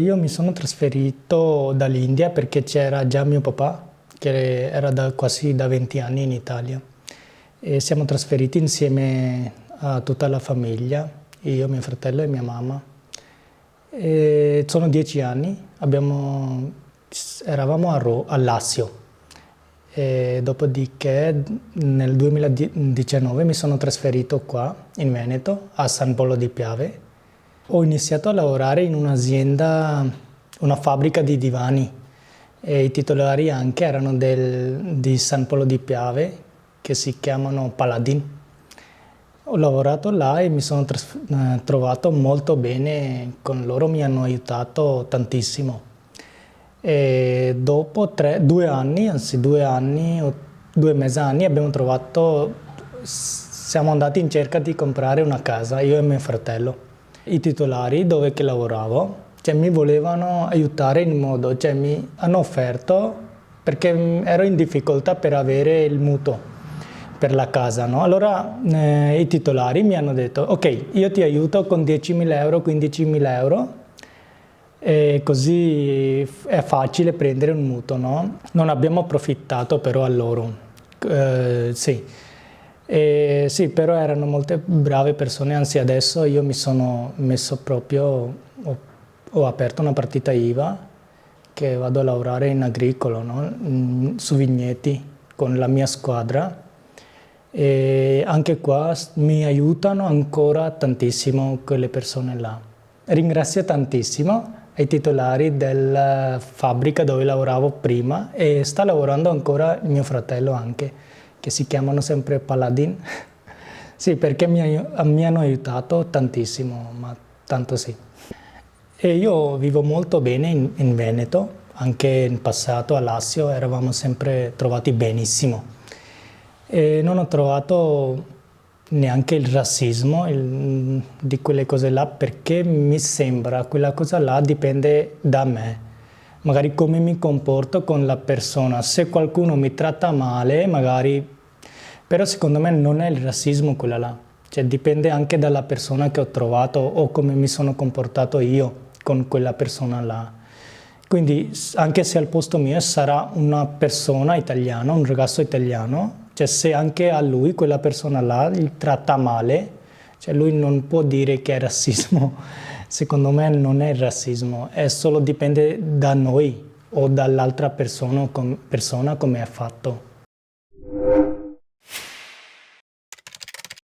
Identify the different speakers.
Speaker 1: Io mi sono trasferito dall'India perché c'era già mio papà, che era quasi da 20 anni in Italia. E siamo trasferiti insieme a tutta la famiglia, io, mio fratello e mia mamma. E sono 10 anni, eravamo a Lassio. E dopodiché nel 2019 mi sono trasferito qua in Veneto, a San Polo di Piave. Ho iniziato a lavorare in un'azienda, una fabbrica di divani e i titolari anche erano di San Polo di Piave, che si chiamano Paladin. Ho lavorato là e mi sono trovato molto bene con loro, mi hanno aiutato tantissimo. E dopo 2 mesi, siamo andati in cerca di comprare una casa, io e mio fratello. I titolari dove che lavoravo, mi volevano aiutare mi hanno offerto, perché ero in difficoltà per avere il mutuo per la casa, no? Allora i titolari mi hanno detto, ok, io ti aiuto con 10.000 euro, 15.000 euro, e così è facile prendere un mutuo, no? Non abbiamo approfittato però a loro, sì. Sì, però erano molte brave persone, anzi adesso io mi sono messo proprio, ho aperto una partita IVA che vado a lavorare in agricolo, no? Su vigneti con la mia squadra e anche qua mi aiutano ancora tantissimo quelle persone là. Ringrazio tantissimo ai titolari della fabbrica dove lavoravo prima e sta lavorando ancora mio fratello anche, che si chiamano sempre Paladin. Sì, perché mi hanno aiutato tantissimo, ma tanto sì. E io vivo molto bene in Veneto, anche in passato a Lassio eravamo sempre trovati benissimo. E non ho trovato neanche il razzismo di quelle cose là, perché mi sembra quella cosa là dipende da me. Magari come mi comporto con la persona. Se qualcuno mi tratta male, magari... Però secondo me non è il razzismo quella là. Cioè dipende anche dalla persona che ho trovato o come mi sono comportato io con quella persona là. Quindi anche se al posto mio sarà una persona italiana, un ragazzo italiano, cioè se anche a lui quella persona là il tratta male, cioè lui non può dire che è razzismo. Secondo me non è razzismo, è solo dipende da noi o dall'altra persona come è fatto.